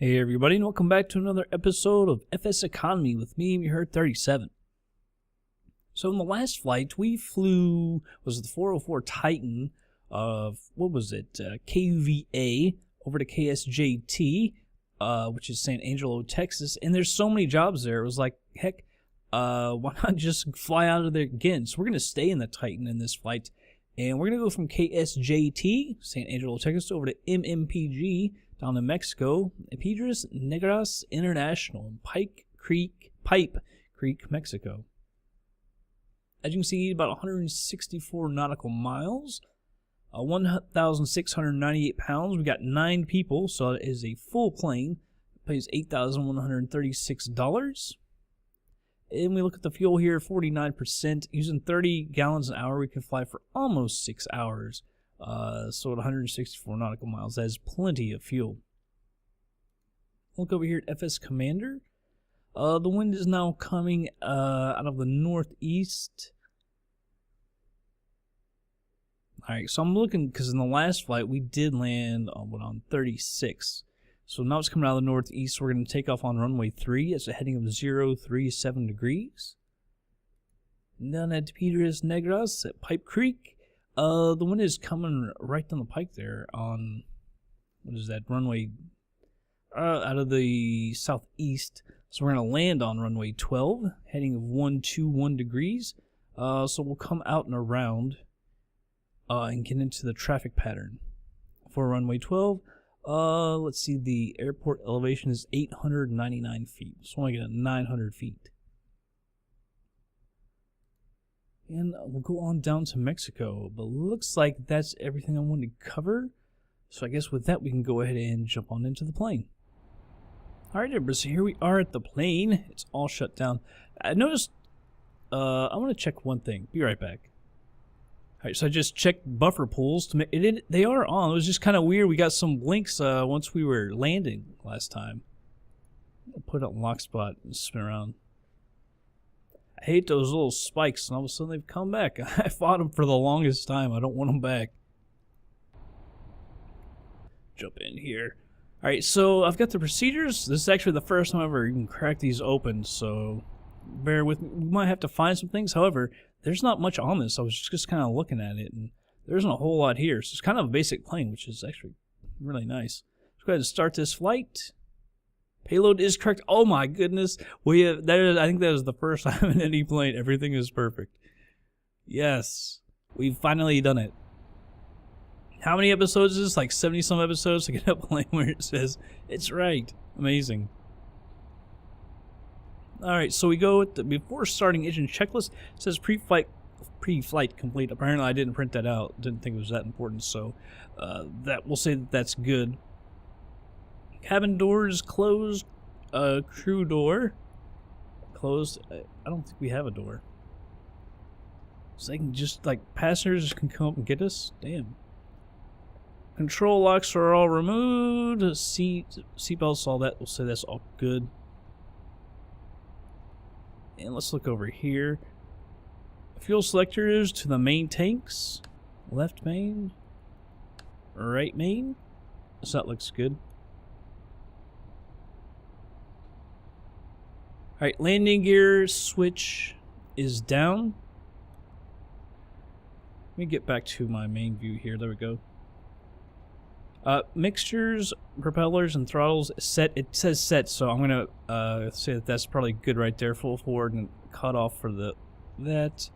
Hey everybody, and welcome back to another episode of FSEconomy with me, your Herd 37. So in the last flight, we flew, was it the 404 Titan of, KUVA over to KSJT, which is San Angelo, Texas, and there's so many jobs there, it was like, heck, why not just fly out of there again? So we're going to stay in the Titan in this flight, and we're going to go from KSJT, San Angelo, Texas, over to MMPG, down in Mexico, Piedras Negras International in Pipe Creek, Mexico. As you can see, about 164 nautical miles, 1,698 pounds. We got 9 people, so it is a full plane. It pays $8,136. And we look at the fuel here, 49%. Using 30 gallons an hour, we can fly for almost 6 hours. So at 164 nautical miles, that is plenty of fuel. Look over here at FS Commander. The wind is now coming out of the northeast. Alright, so I'm looking, because in the last flight we did land on 36. So now it's coming out of the northeast. We're going to take off on runway 3. It's a heading of 037 degrees. Down at Piedras Negras at Pipe Creek. The wind is coming right down the pike there on, what is that, runway, out of the southeast. So we're going to land on runway 12, heading of 121 degrees. So we'll come out and around and get into the traffic pattern for runway 12. Let's see, the airport elevation is 899 feet. So we'll get 900 feet. And we'll go on down to Mexico, but looks like that's everything I wanted to cover. So I guess with that, we can go ahead and jump on into the plane. Alright, everybody, so here we are at the plane. It's all shut down. I noticed, I want to check one thing. Be right back. Alright, so I just checked buffer pools to make it. They are on. It was just kind of weird. We got some blinks once we were landing last time. I'll put it on lock spot and spin around. I hate those little spikes, and all of a sudden they've come back. I fought them for the longest time. I don't want them back. Jump in here. Alright, so I've got the procedures. This is actually the first time I've ever even cracked these open, so bear with me. We might have to find some things. However, there's not much on this. I was just kind of looking at it, and there isn't a whole lot here. So it's kind of a basic plane, which is actually really nice. Let's go ahead and start this flight. Payload is correct. Oh my goodness. I think that is the first time in any plane everything is perfect. Yes. We've finally done it. How many episodes is this? Like 70 some episodes to get a plane where it says it's right. Amazing. Alright, so we go with the before starting engine checklist. It says pre-flight complete. Apparently I didn't print that out. Didn't think it was that important, so that we'll say that that's good. Cabin doors closed. Crew door closed. I don't think we have a door. So they can just, like, passengers can come up and get us? Damn. Control locks are all removed. Seatbelts, all that. We'll say that's all good. And let's look over here. Fuel selectors to the main tanks. Left main. Right main. So that looks good. Alright, landing gear switch is down. Let me get back to my main view here. There we go. Mixtures, propellers, and throttles set. It says set, so I'm going to say that that's probably good right there. Full forward and cut off for that.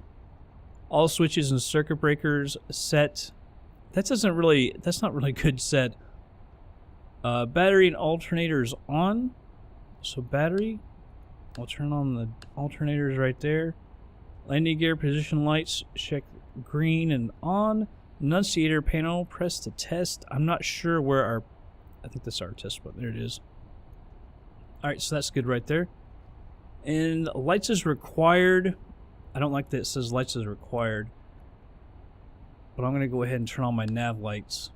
All switches and circuit breakers set. That's not really good set. Battery and alternators on. So battery. I'll turn on the alternators right there. Landing gear position lights, check green and on. Annunciator panel, press to test. I'm not sure where our, I think that's our test button. There it is. Alright, so that's good right there. And lights is required. I don't like that it says lights is required. But I'm going to go ahead and turn on my nav lights.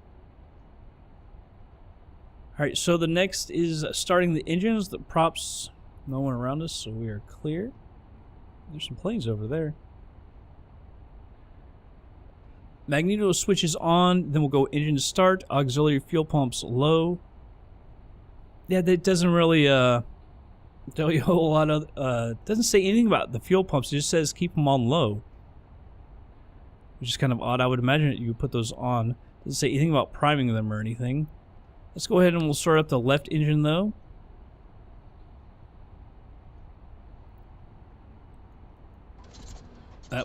Alright, so the next is starting the engines, the props. No one around us, so we are clear. There's some planes over there. Magneto switches on, then we'll go engine start, auxiliary fuel pumps low. Yeah, that doesn't really tell you a whole lot of. Doesn't say anything about the fuel pumps. It just says keep them on low, which is kind of odd. I would imagine that you would put those on. Doesn't say anything about priming them or anything. Let's go ahead and we'll start up the left engine though.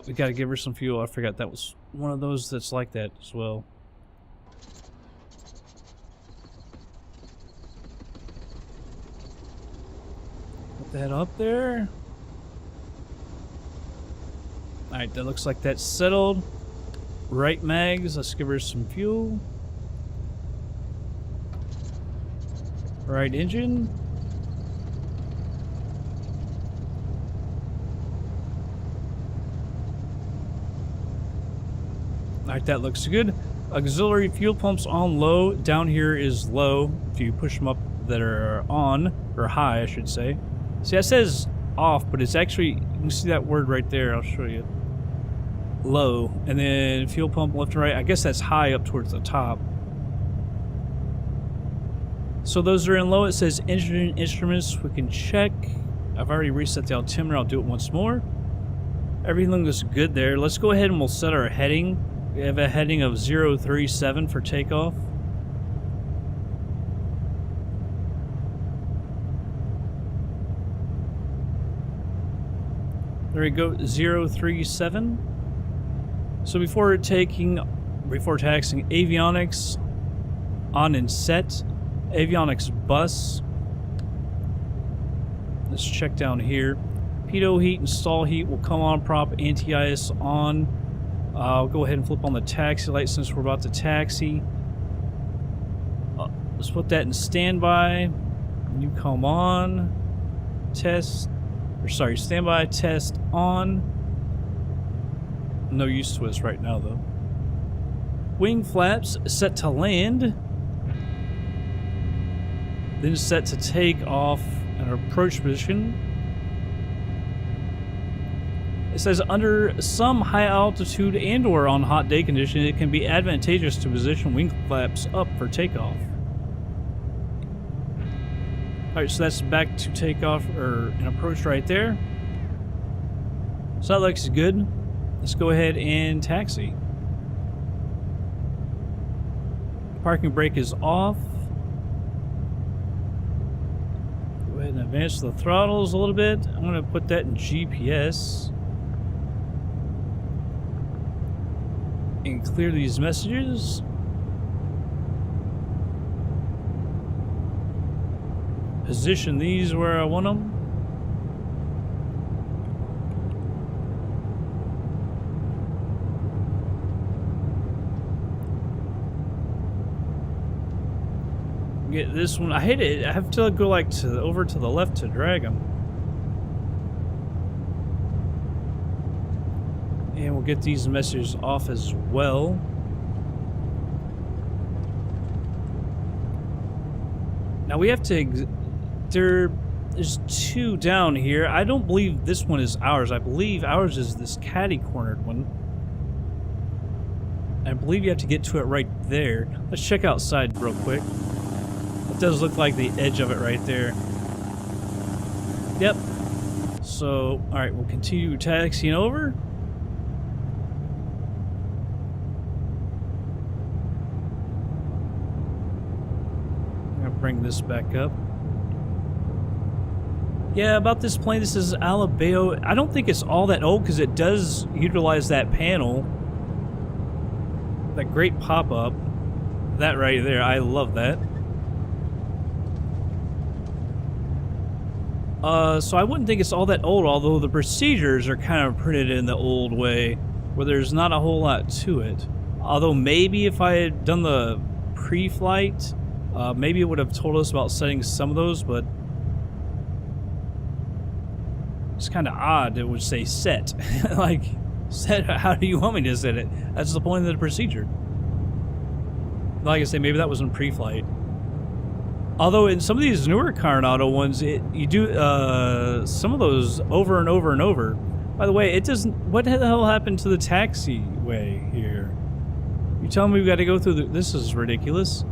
We gotta give her some fuel. I forgot that was one of those that's like that as well. Put that up there. Alright, that looks like that's settled. Right mags, let's give her some fuel. Right engine. Alright, that looks good. Auxiliary fuel pumps on low. Down here is low. If you push them up that are on, or high I should say. See, that says off, but it's actually, you can see that word right there. I'll show you. Low. And then fuel pump left and right. I guess that's high up towards the top. So those are in low. It says engine instruments. We can check. I've already reset the altimeter. I'll do it once more. Everything looks good there. Let's go ahead and we'll set our heading. We have a heading of 037 for takeoff. There we go, 037. So before taxing avionics on and set, avionics bus. Let's check down here. Pitot heat and stall heat will come on, prop anti-ice on. I'll go ahead and flip on the taxi light since we're about to taxi. Let's put that in standby. You come on. Test. Or sorry, standby, test on. No use to us right now though. Wing flaps set to land. Then set to take off and approach position. It says under some high altitude and or on hot day condition, it can be advantageous to position wing flaps up for takeoff. Alright, so that's back to takeoff or an approach right there. So that looks good. Let's go ahead and taxi. Parking brake is off. Go ahead and advance the throttles a little bit. I'm going to put that in GPS. And clear these messages. Position these where I want them. Get this one. I hate it. I have to go like over to the left to drag them. And we'll get these messages off as well. Now we have to. There's two down here. I don't believe this one is ours. I believe ours is this catty-cornered one. I believe you have to get to it right there. Let's check outside real quick. It does look like the edge of it right there. Yep. So, alright, we'll continue taxiing over. I'm gonna bring this back up. Yeah, about this plane, this is Alabeo. I don't think it's all that old because it does utilize that panel. That great pop-up. That right there, I love that. So I wouldn't think it's all that old, although the procedures are kind of printed in the old way, where there's not a whole lot to it. Although maybe if I had done the pre-flight, maybe it would have told us about setting some of those, but it's kind of odd. It would say set. Like, set, how do you want me to set it? That's the point of the procedure. Like I say, maybe that was in pre-flight. Although in some of these newer Coronado ones, you do some of those over and over and over. By the way, it doesn't. What the hell happened to the taxiway here? You telling me we got to go through this is ridiculous.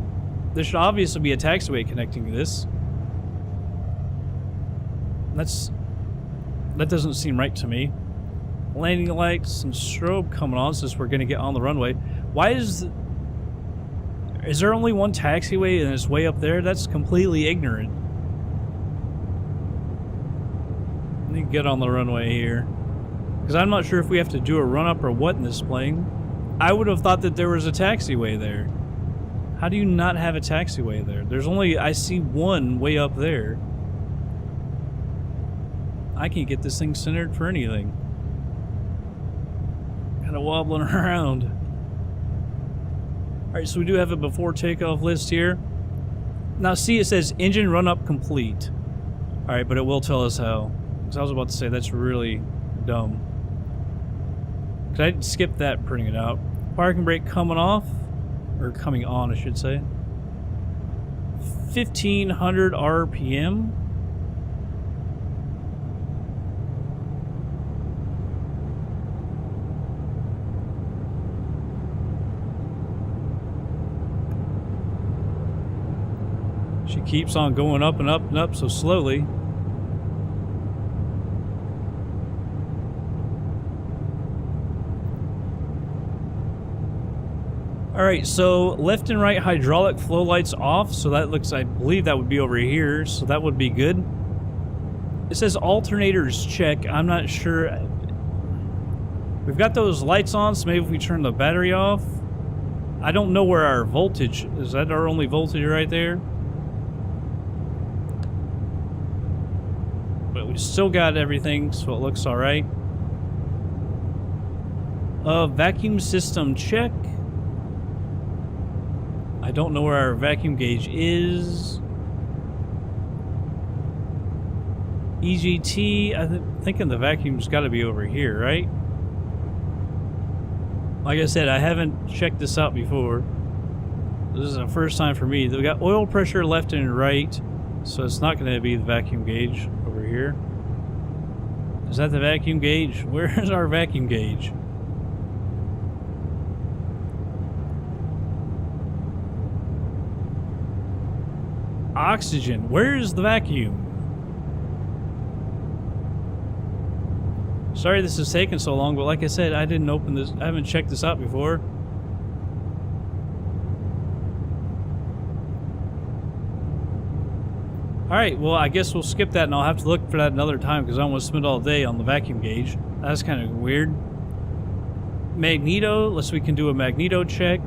There should obviously be a taxiway connecting to this. That doesn't seem right to me. Landing lights and strobe coming on since we're going to get on the runway. Why is there only one taxiway and it's way up there? That's completely ignorant. Let me get on the runway here. Because I'm not sure if we have to do a run-up or what in this plane. I would have thought that there was a taxiway there. How do you not have a taxiway there? There's only, I see one way up there. I can't get this thing centered for anything. Kind of wobbling around. Alright, so we do have a before takeoff list here. Now see, it says engine run-up complete. Alright, but it will tell us how. Because I was about to say, that's really dumb. Could I skip that printing it out? Parking brake coming off. Or coming on, I should say. 1500 RPM. She keeps on going up and up and up so slowly. Alright, so left and right hydraulic flow lights off, so that looks, I believe that would be over here, so that would be good. It says alternators check, I'm not sure. We've got those lights on, so maybe if we turn the battery off. I don't know where our voltage, is that our only voltage right there? But we still got everything, so it looks alright. Vacuum system check. I don't know where our vacuum gauge is. EGT, I'm thinking the vacuum's got to be over here, right? Like I said, I haven't checked this out before. This is the first time for me. We got oil pressure left and right, so it's not going to be the vacuum gauge over here. Is that the vacuum gauge? Where's our vacuum gauge? Oxygen. Where's the vacuum? Sorry this is taking so long, but like I said, I didn't open this. I haven't checked this out before. Alright, well, I guess we'll skip that and I'll have to look for that another time because I don't want to spend all day on the vacuum gauge. That's kind of weird. Magneto. Let's see if we can do a magneto check.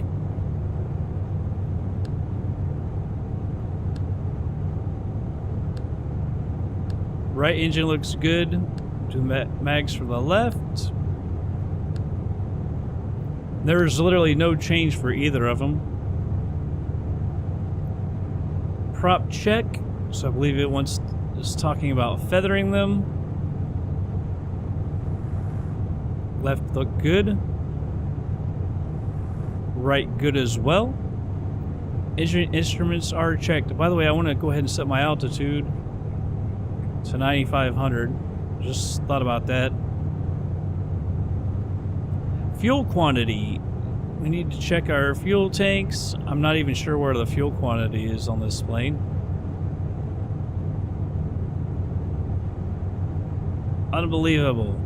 Right engine looks good. Do mags for the left. There's literally no change for either of them. Prop check. So I believe it is talking about feathering them. Left look good. Right good as well. Instruments are checked. By the way, I want to go ahead and set my altitude to 9,500. Just thought about that. Fuel quantity. We need to check our fuel tanks. I'm not even sure where the fuel quantity is on this plane. Unbelievable.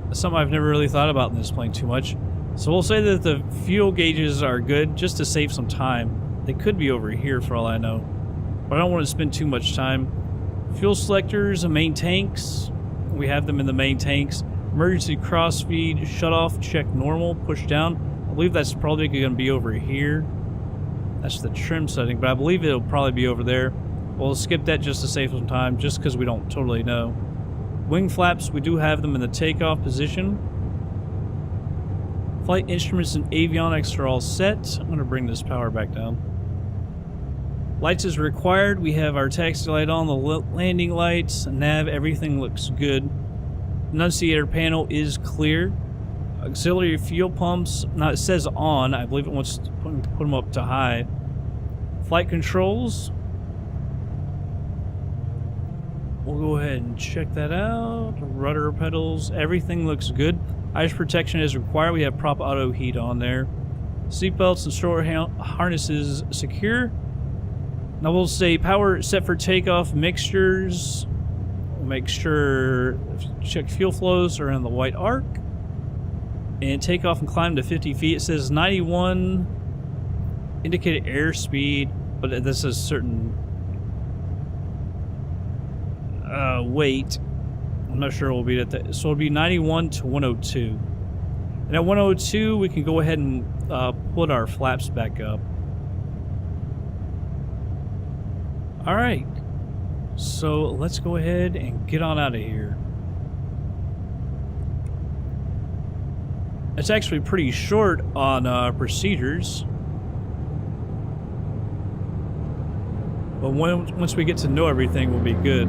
That's something I've never really thought about in this plane too much. So we'll say that the fuel gauges are good just to save some time. They could be over here for all I know. But I don't want to spend too much time. Fuel selectors and main tanks. We have them in the main tanks. Emergency crossfeed, shut off, check normal, push down. I believe that's probably going to be over here. That's the trim setting, but I believe it'll probably be over there. We'll skip that just to save some time, just because we don't totally know. Wing flaps, we do have them in the takeoff position. Flight instruments and avionics are all set. I'm going to bring this power back down. Lights is required. We have our taxi light on, the landing lights, nav, everything looks good. Annunciator panel is clear. Auxiliary fuel pumps, now it says on. I believe it wants to put them up to high. Flight controls. We'll go ahead and check that out. Rudder pedals, everything looks good. Ice protection is required. We have prop auto heat on there. Seatbelts and stroller harnesses secure. Now we'll say power set for takeoff, mixtures, make sure, check fuel flows are in the white arc. And take off and climb to 50 feet. It says 91 indicated airspeed, but this is certain weight. I'm not sure we'll be at that. So it'll be 91 to 102. And at 102, we can go ahead and put our flaps back up. All right. So let's go ahead and get on out of here. It's actually pretty short on procedures. But once we get to know everything, we'll be good.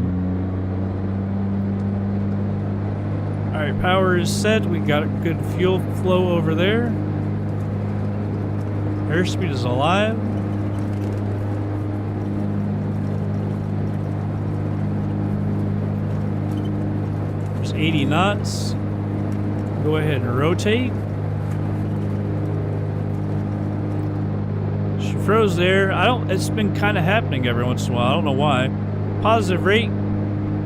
Alright, power is set. We got a good fuel flow over there. Airspeed is alive. There's 80 knots. Go ahead and rotate. She froze there. It's been kind of happening every once in a while. I don't know why. Positive rate.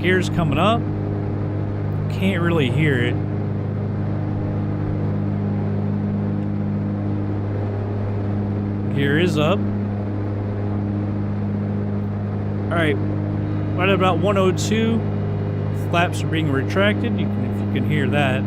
Gear's coming up. Can't really hear it. Gear is up. Alright. Right at about 102. Flaps are being retracted. If you can hear that.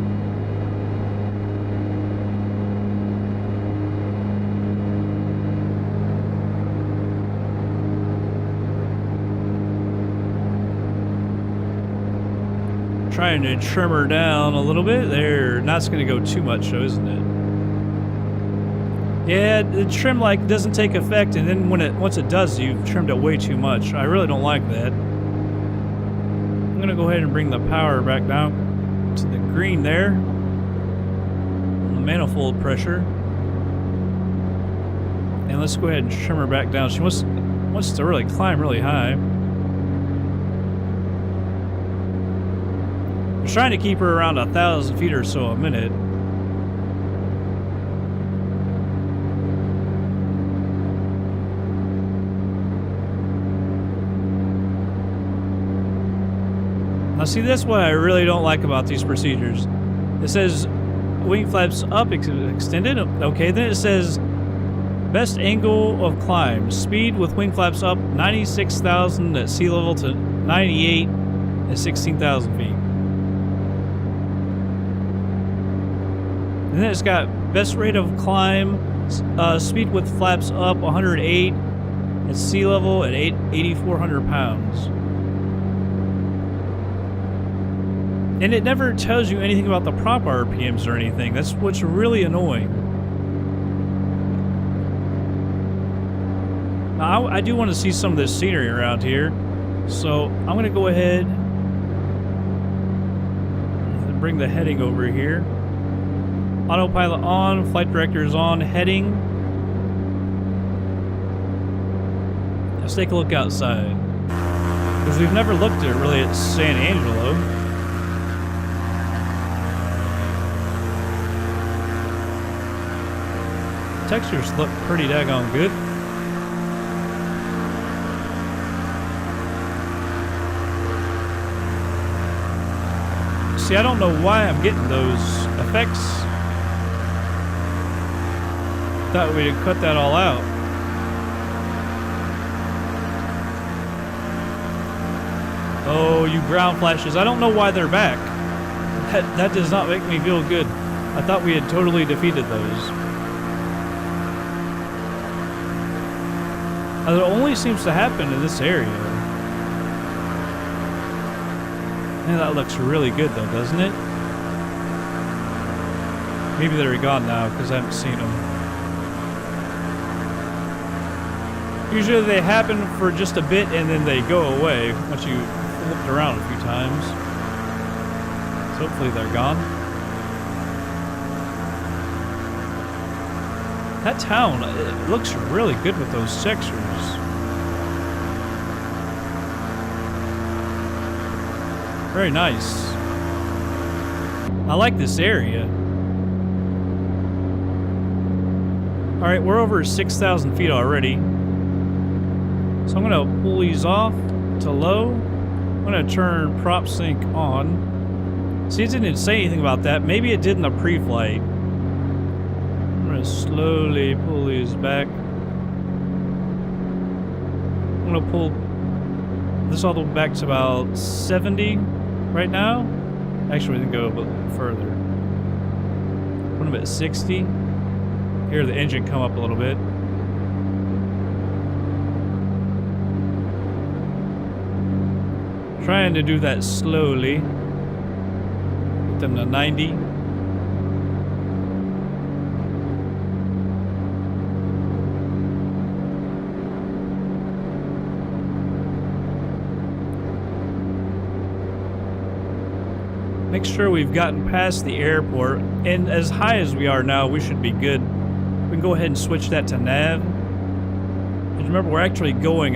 Trying to trim her down a little bit there. That's going to go too much, though, isn't it? Yeah, the trim doesn't take effect, and then once it does, you've trimmed it way too much. I really don't like that. I'm going to go ahead and bring the power back down to the green there. The manifold pressure. And let's go ahead and trim her back down. She wants to really climb really high. I'm trying to keep her around 1,000 feet or so a minute. Now see, that's what I really don't like about these procedures. It says wing flaps up extended. Okay, then it says best angle of climb. Speed with wing flaps up 96,000 at sea level to 98 at 16,000 feet. And then it's got best rate of climb, speed with flaps up 108 at sea level at 8,400 pounds. And it never tells you anything about the prop RPMs or anything. That's what's really annoying. Now, I do want to see some of this scenery around here. So I'm going to go ahead and bring the heading over here. Autopilot on, flight director is on, heading. Let's take a look outside. Because we've never looked at really at San Angelo. Textures look pretty daggone good. See, I don't know why I'm getting those effects. Thought we'd cut that all out. Oh, you ground flashes. I don't know why they're back. That does not make me feel good. I thought we had totally defeated those. It only seems to happen in this area. Man, that looks really good though, doesn't it? Maybe they're gone now because I haven't seen them. Usually they happen for just a bit and then they go away once you flipped around a few times. So hopefully they're gone. That town, it looks really good with those textures. Very nice. I like this area. Alright, we're over 6,000 feet already. So I'm going to pull these off to low. gonna turn prop sync on. See, it didn't say anything about that. Maybe it did in the pre-flight. I'm gonna slowly pull these back. I'm gonna pull this all the way back to about 70 right now. Actually, we can go a bit further. What about 60? Hear the engine come up a little bit. Trying to do that slowly. Get them to 90. Make sure we've gotten past the airport, and as high as we are now, we should be good. We can go ahead and switch that to nav. And remember, we're actually going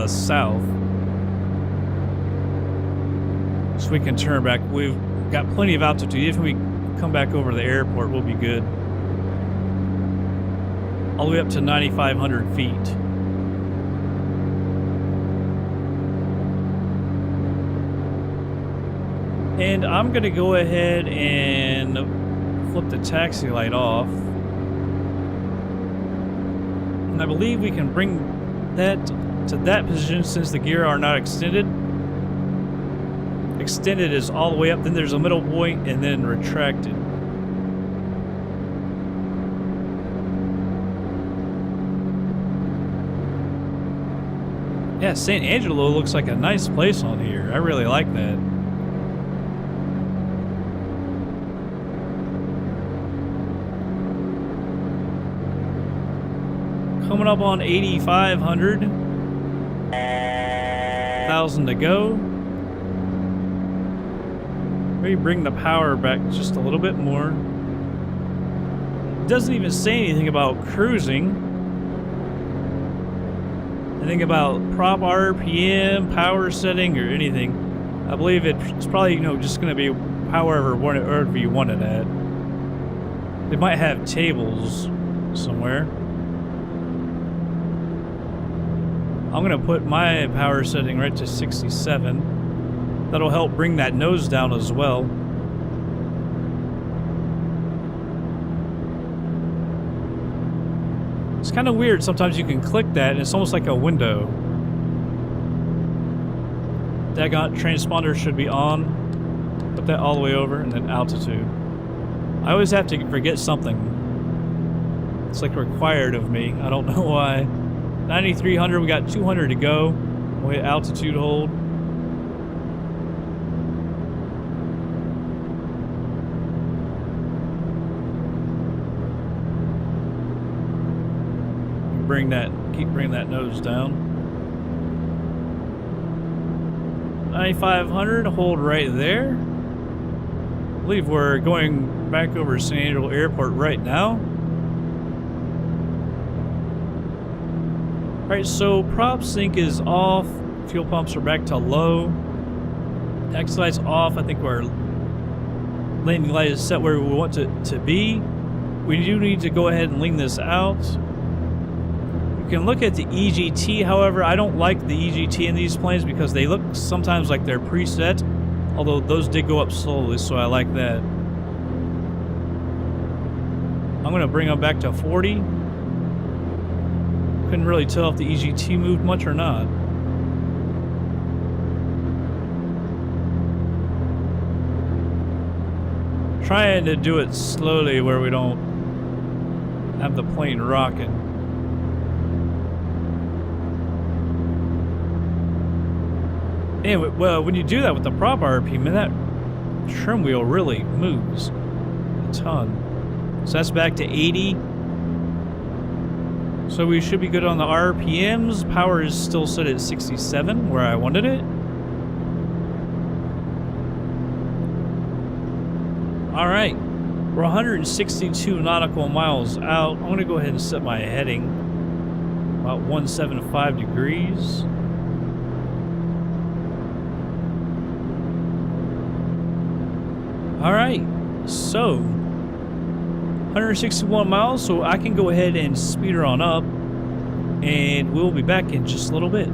south. So we can turn back. We've got plenty of altitude. If we come back over the airport, we'll be good. All the way up to 9,500 feet. And I'm going to go ahead and flip the taxi light off. And I believe we can bring that to that position since the gear are not extended. Extended is all the way up, then there's a middle point, and then retracted. Yeah, St. Angelo looks like a nice place on here. I really like that. Coming up on 8,500. 1,000 to go. Maybe bring the power back just a little bit more. It doesn't even say anything about cruising. Anything about prop RPM, power setting, or anything. I believe it's probably, you know, just going to be however you want it at. They might have tables somewhere. I'm going to put my power setting right to 67. That'll help bring that nose down as well. It's kind of weird. Sometimes you can click that and it's almost like a window. Daggone transponder should be on. Put that all the way over and then altitude. I always have to forget something. It's like required of me. I don't know why. 9,300, we got 200 to go. We hit altitude hold. Keep bringing that nose down. 9,500, hold right there. I believe we're going back over San Angelo Airport right now. Alright, so prop sync is off. Fuel pumps are back to low. Taxi light's off. I think our landing light is set where we want it to be. We do need to go ahead and lean this out. You can look at the EGT, however, I don't like the EGT in these planes because they look sometimes like they're preset, although those did go up slowly, so I like that. I'm going to bring them back to 40. Couldn't really tell if the EGT moved much or not. Trying to do it slowly where we don't have the plane rocking. Anyway, well, when you do that with the prop RP, man, that trim wheel really moves a ton. So that's back to 80. So we should be good on the RPMs. Power is still set at 67, where I wanted it. Alright, we're 162 nautical miles out. I'm going to go ahead and set my heading. About 175 degrees. Alright, so 161 miles, so I can go ahead and speed her on up, and we'll be back in just a little bit.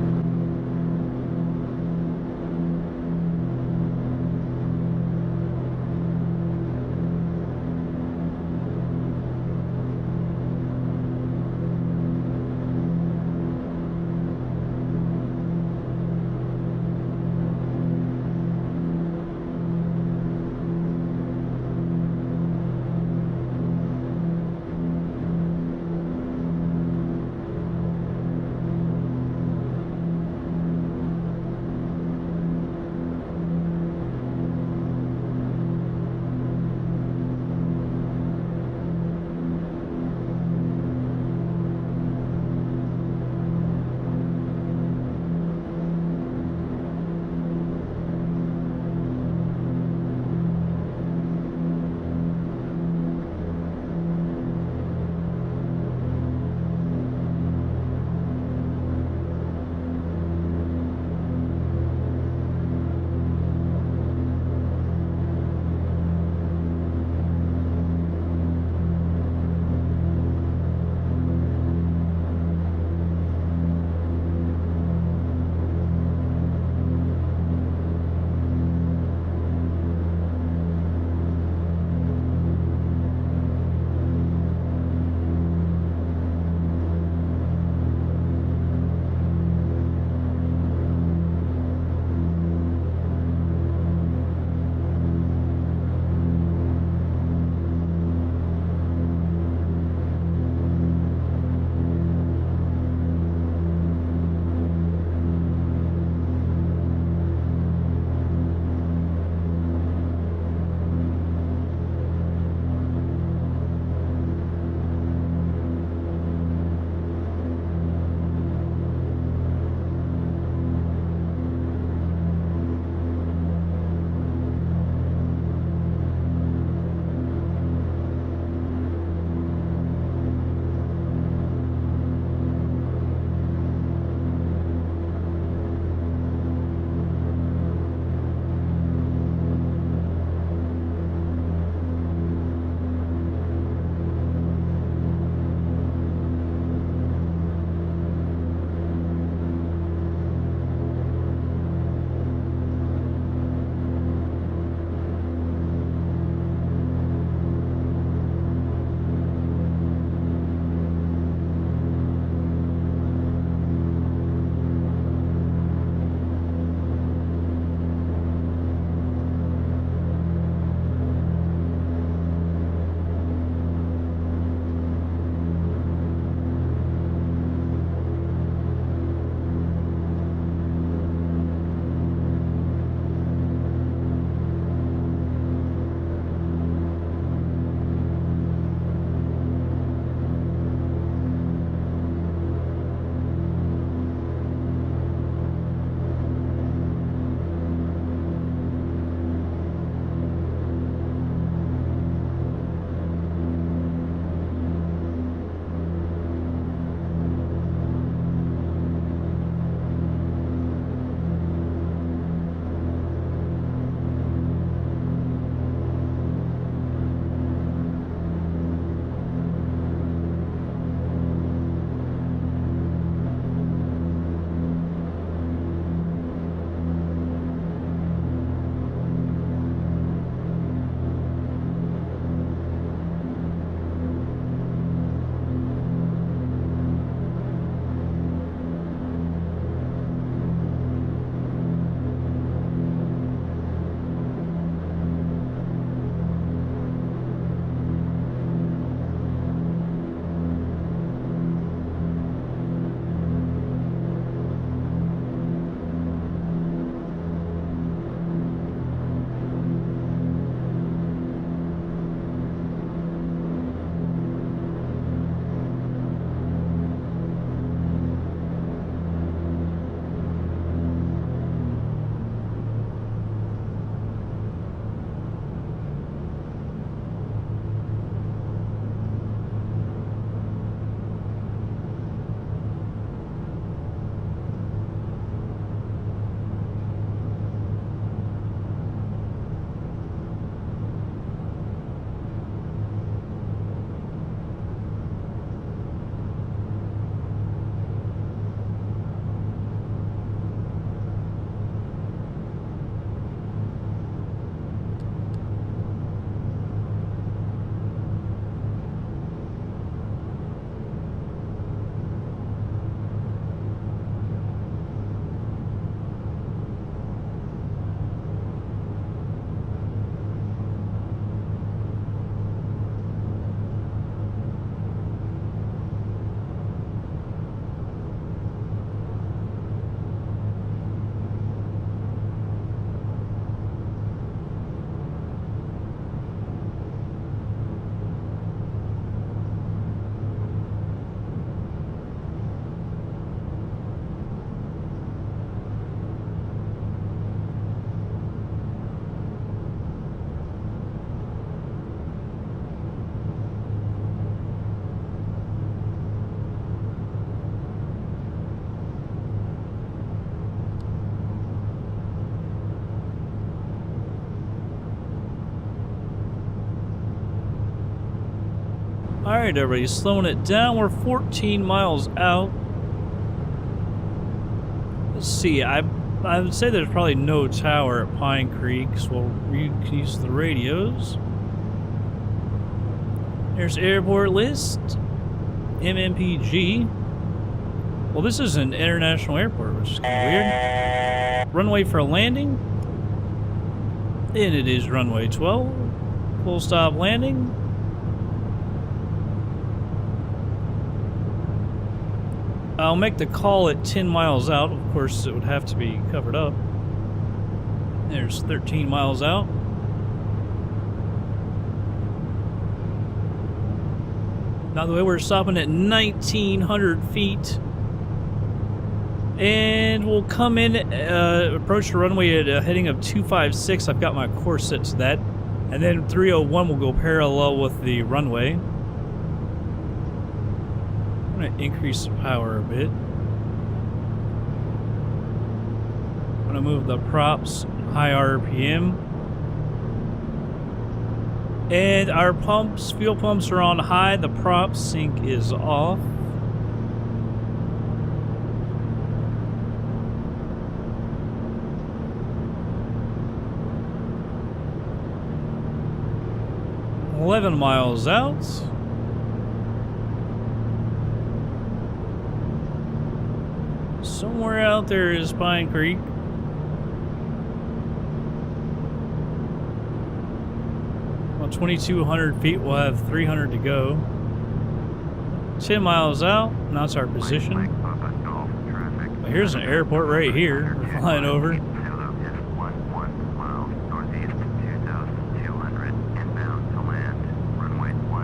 Alright, everybody, slowing it down. We're 14 miles out. Let's see, I would say there's probably no tower at Pine Creek, so we can use the radios. There's airport list. MMPG. Well, this is an international airport, which is kind of weird. Runway for landing. And it is runway 12. Full stop landing. I'll make the call at 10 miles out. Of course, it would have to be covered up. There's 13 miles out. By the way, we're stopping at 1,900 feet. And we'll come in, approach the runway at a heading of 256. I've got my course set to that. And then 301 will go parallel with the runway. I'm going to increase the power a bit. I'm going to move the props high RPM. And our pumps, fuel pumps are on high. The prop sync is off. $11 miles out. Somewhere out there is Pine Creek. On 2,200 feet, we'll have 300 to go. 10 miles out, and that's our position. Well, here's an airport right here. We're flying over.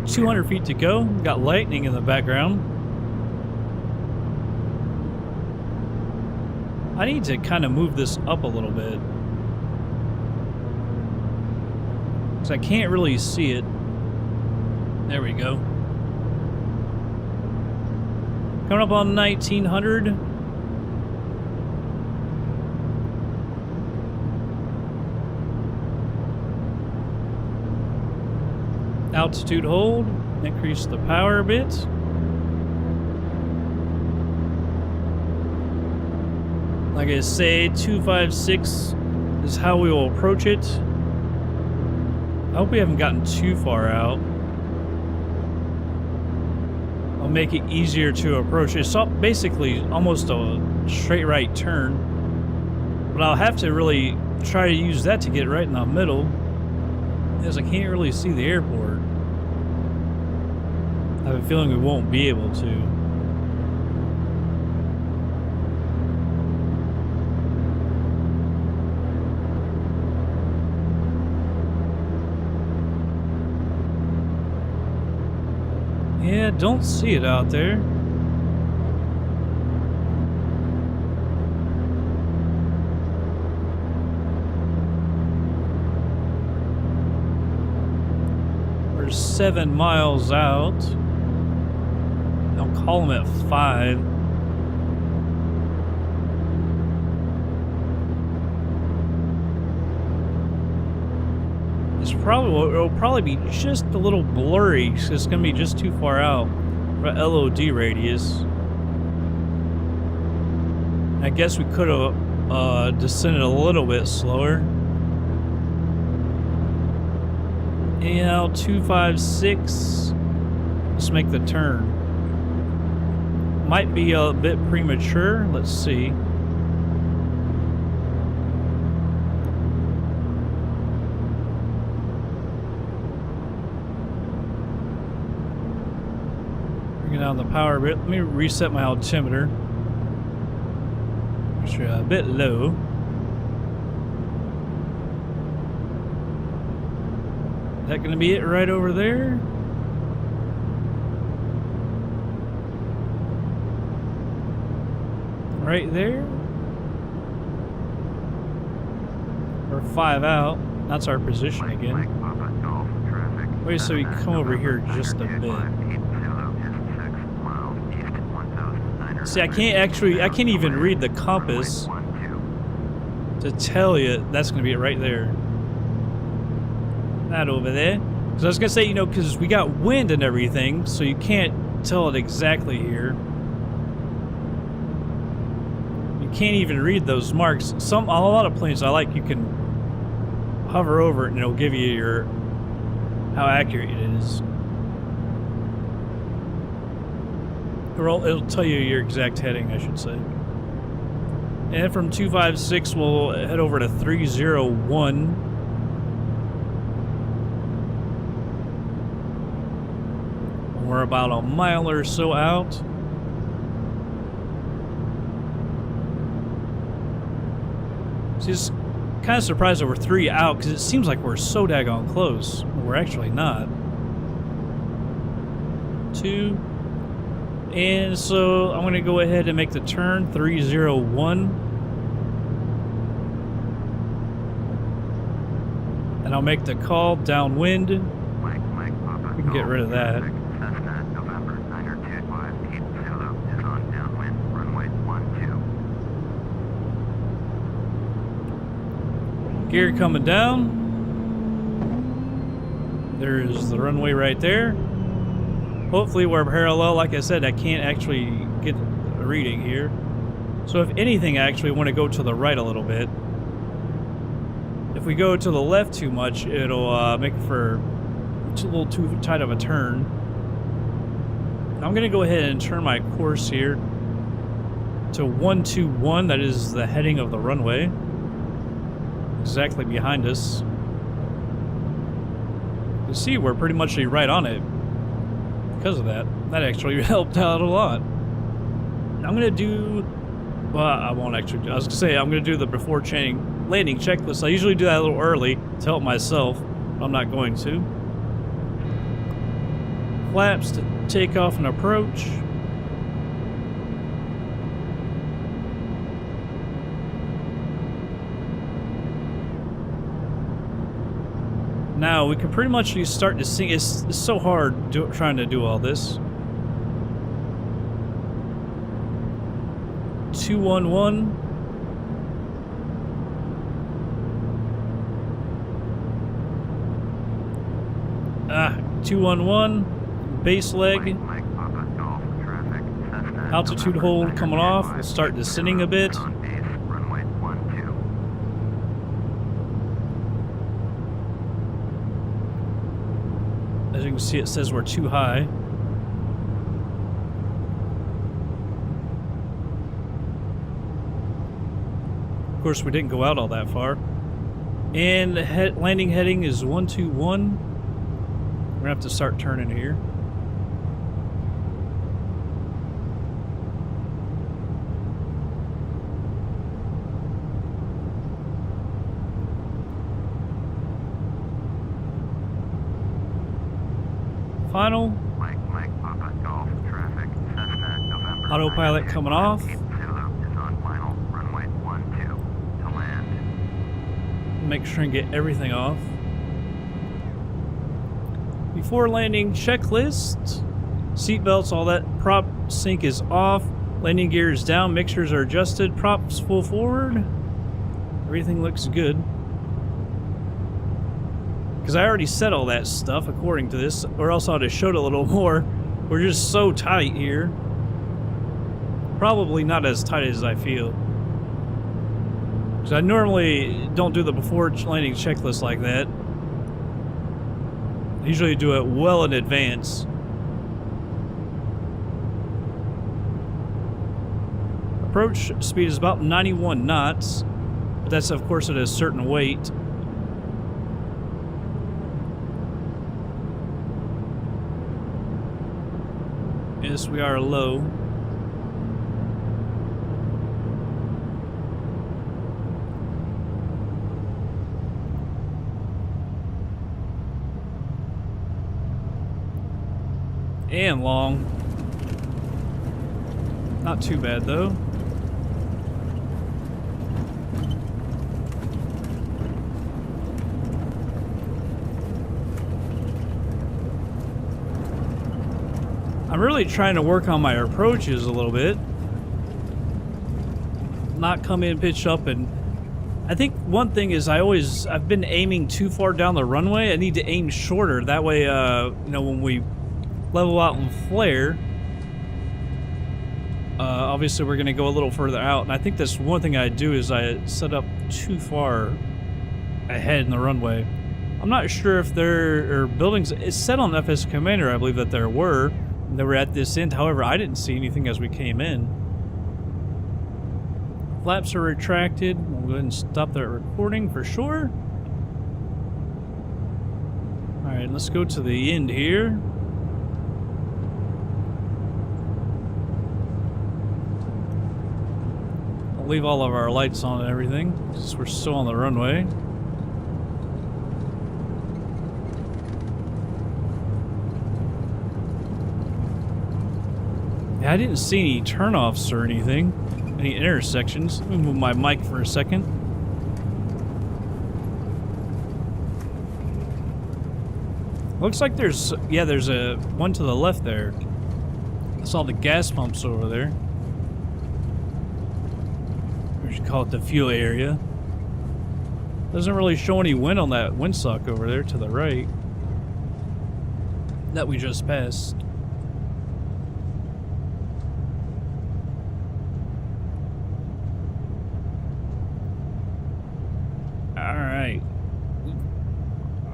200 feet to go. Got lightning in the background. I need to kind of move this up a little bit, because I can't really see it. There we go. Coming up on 1,900. Altitude hold. Increase the power a bit. Like I say, 256 is how we will approach it. I hope we haven't gotten too far out. I'll make it easier to approach it. It's basically almost a straight right turn. But I'll have to really try to use that to get right in the middle, because I can't really see the airport. I have a feeling we won't be able to. Yeah, don't see it out there. We're 7 miles out. I'll call them at 5. It'll probably be just a little blurry, because it's going to be just too far out for LOD radius. I guess we could have descended a little bit slower. And 256. Let's make the turn. Might be a bit premature. Let's see. Down the power a bit. Let me reset my altimeter. Make sure a bit low. Is that going to be it right over there? Right there? We're 5 out. That's our position again. Wait, so we come over here just a bit. See, I can't even read the compass to tell you that's going to be it right there. That over there. Because I was going to say, you know, because we got wind and everything, so you can't tell it exactly here. You can't even read those marks. A lot of planes I like, you can hover over it and it'll give you how accurate it is. It'll tell you your exact heading, I should say. And from 256, we'll head over to 301. We're about a mile or so out. Just kind of surprised that we're 3 out because it seems like we're so daggone close. We're actually not. 2. And so I'm going to go ahead and make the turn, 301. And I'll make the call downwind. We can get rid of that. Cessna, November 925, Cape Zulu is on downwind, runway 12. Gear coming down. There's the runway right there. Hopefully we're parallel. Like I said, I can't actually get a reading here. So if anything, I actually want to go to the right a little bit. If we go to the left too much, it'll make for a little too tight of a turn. I'm going to go ahead and turn my course here to 121. That is the heading of the runway. Exactly behind us. You see, we're pretty much right on it. Because of that. That actually helped out a lot. I'm going to do... Well, I won't actually do... I was going to say, I'm going to do the before landing checklist. I usually do that a little early to help myself. But I'm not going to. Flaps to take off and approach. Now, we can pretty much start to sing. It's so hard trying to do all this. 211. Ah, 211. Base leg. Altitude hold coming off. We'll start descending a bit. As you can see, it says we're too high. Of course, we didn't go out all that far. And landing heading is 121. We're gonna have to start turning here. Final. Mike, Papa, Golf, traffic, Cessna, November. Autopilot coming off. Cape Zulu is on final, runway 12 to land. Make sure and get everything off. Before landing checklist. Seatbelts, all that. Prop sync is off. Landing gear is down. Mixtures are adjusted. Props full forward. Everything looks good. Because I already said all that stuff according to this, or else I'd have showed a little more. We're just so tight here. Probably not as tight as I feel. Because I normally don't do the before landing checklist like that. I usually do it well in advance. Approach speed is about 91 knots. But that's, of course, at a certain weight. Yes, we are low. And long. Not too bad, though. I'm really trying to work on my approaches a little bit. Not come in, pitch up, and I think one thing is I've been aiming too far down the runway. I need to aim shorter. That way, you know, when we level out and flare, obviously we're going to go a little further out. And I think that's one thing I do is I set up too far ahead in the runway. I'm not sure if there are buildings. It's said on FS Commander, I believe, that there were. They were at this end. However, I didn't see anything as we came in. Flaps are retracted. We'll go ahead and stop that recording for sure. Alright, let's go to the end here. I'll leave all of our lights on and everything, because we're still on the runway. Yeah, I didn't see any turnoffs or anything. Any intersections. Let me move my mic for a second. Looks like there's a one to the left there. I saw the gas pumps over there. We should call it the fuel area. Doesn't really show any wind on that windsock over there to the right that we just passed.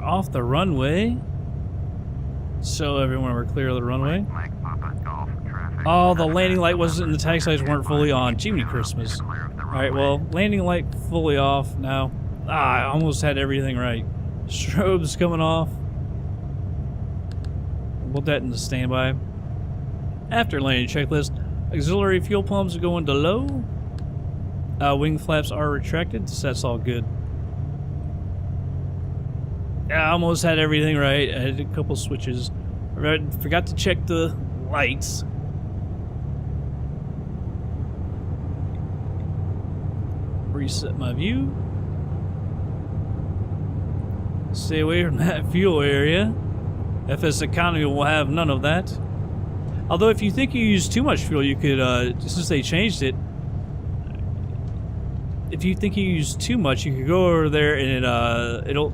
Off the runway. So everyone, we're clear of the runway. Oh, the landing light wasn't, and the taxi lights weren't fully on. Jiminy Christmas. Alright, well, landing light fully off now. I almost had everything right. Strobes coming off. We'll put that in the standby. After landing checklist, auxiliary fuel pumps go into low. Wing flaps are retracted, so that's all good. I almost had everything right. I had a couple switches. I forgot to check the lights. Reset my view. Stay away from that fuel area. FSEconomy will have none of that. Although if you think you use too much fuel, you could, since they changed it, if you think you use too much, you could go over there and it'll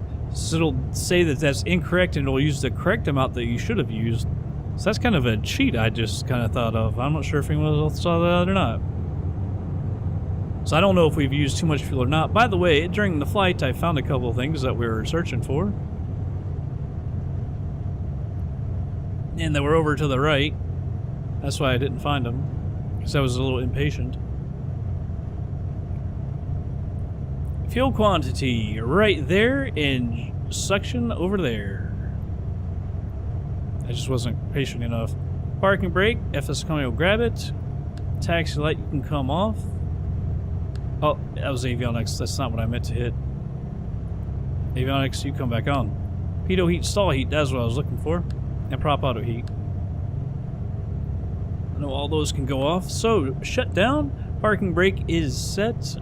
say that that's incorrect, and it'll use the correct amount that you should have used. So that's kind of a cheat I just kind of thought of. I'm not sure if anyone else saw that or not. So I don't know if we've used too much fuel or not. By the way, during the flight, I found a couple of things that we were searching for. And they were over to the right. That's why I didn't find them, because I was a little impatient. Fuel quantity right there and suction over there. I just wasn't patient enough. Parking brake, FSEconomy will grab it. Taxi light, you can come off. Oh, that was avionics. That's not what I meant to hit. Avionics, you come back on. Pitot heat, stall heat, that's what I was looking for. And prop auto heat. I know all those can go off. So, shut down. Parking brake is set.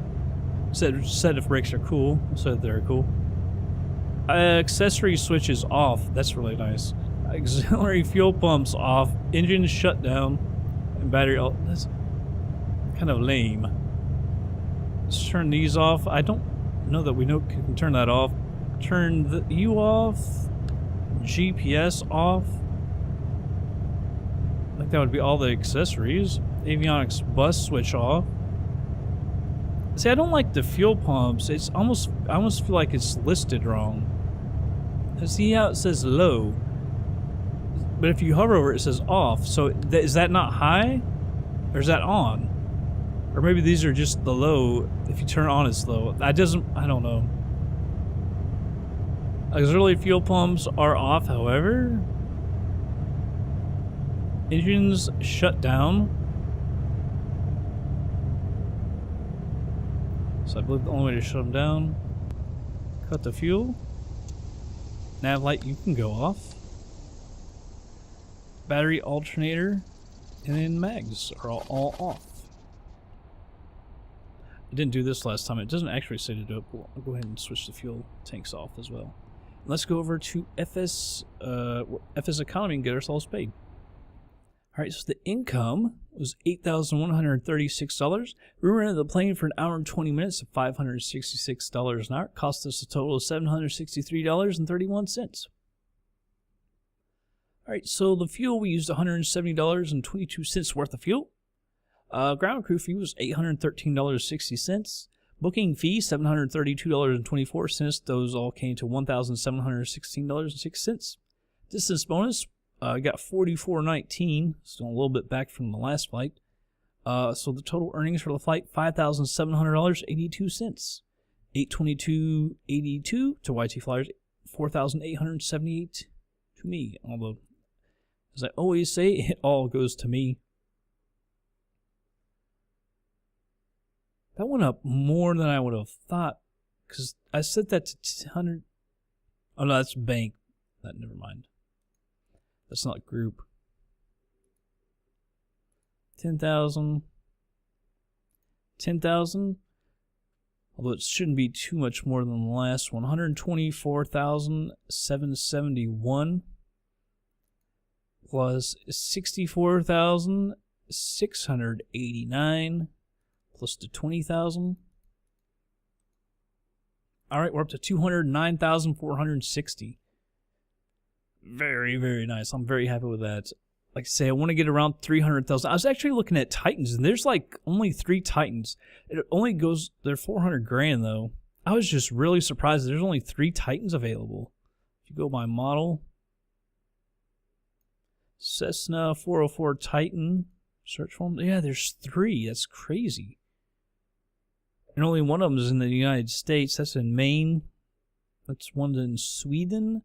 Said if brakes are cool. Said they're cool. Accessory switches off. That's really nice. Auxiliary fuel pumps off. Engine shut down. And battery off. That's kind of lame. Let's turn these off. I don't know that we can turn that off. Turn the U off. GPS off. I think that would be all the accessories. Avionics bus switch off. See, I don't like the fuel pumps. I almost feel like it's listed wrong. See how it says low, but if you hover over it, it says off. So is that not high, or is that on? Or maybe these are just the low. If you turn on, it's low. I don't know. Auxiliary fuel pumps are off, however. Engines shut down. So I believe the only way to shut them down, cut the fuel. Nav light, you can go off. Battery alternator, and then mags are all off. I didn't do this last time. It doesn't actually say to do it, but I'll go ahead and switch the fuel tanks off as well. Let's go over to FSEconomy and get ourselves paid. Alright, so the income was $8,136. We rented the plane for an hour and 20 minutes at $566 an hour. It cost us a total of $763.31. Alright, so the fuel, we used $170.22 worth of fuel. Ground crew fee was $813.60. Booking fee, $732.24. Those all came to $1,716.06. Distance bonus, got 44.19, still a little bit back from the last flight. So the total earnings for the flight, $5,700.82. $822.82 to YT Flyers, $4,878 to me. Although, as I always say, it all goes to me. That went up more than I would have thought, because I set that to 100. Oh no, that's bank. Never mind. That's not group. 10,000. 10,000. Although it shouldn't be too much more than the last one. 124,771 plus 64,689 plus the 20,000. All right, we're up to 209,460. Very, very nice. I'm very happy with that. Like I say, I want to get around 300,000. I was actually looking at Titans, and there's like only 3 Titans. It only goes, they're 400 grand though. I was just really surprised that there's only 3 Titans available. If you go by model, Cessna 404 Titan, search for them. Yeah, there's 3. That's crazy. And only one of them is in the United States. That's in Maine. That's one in Sweden.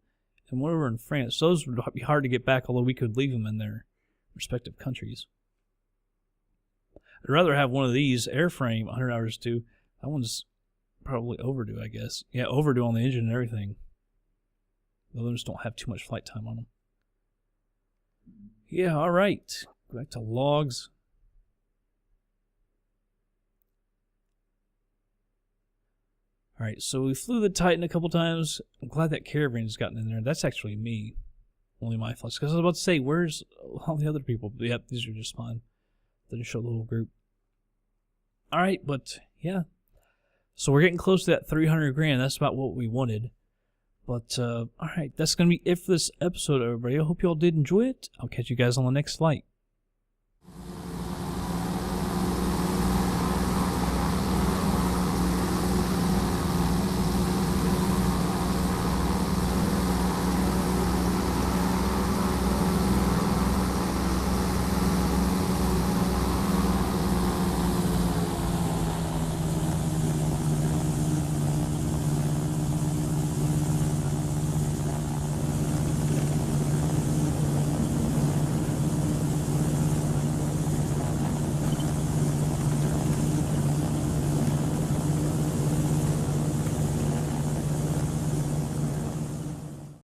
And one over in France. Those would be hard to get back, although we could leave them in their respective countries. I'd rather have one of these airframe 100 hours too. That one's probably overdue, I guess. Yeah, overdue on the engine and everything. The others don't have too much flight time on them. Yeah, all right. Go back to logs. All right, so we flew the Titan a couple times. I'm glad that Caravan's gotten in there. That's actually me. Only my flights. Because I was about to say, where's all the other people? But yep, these are just fine. Didn't show the whole group. All right, but yeah. So we're getting close to that 300 grand. That's about what we wanted. But, all right, that's going to be it for this episode, everybody. I hope you all did enjoy it. I'll catch you guys on the next flight.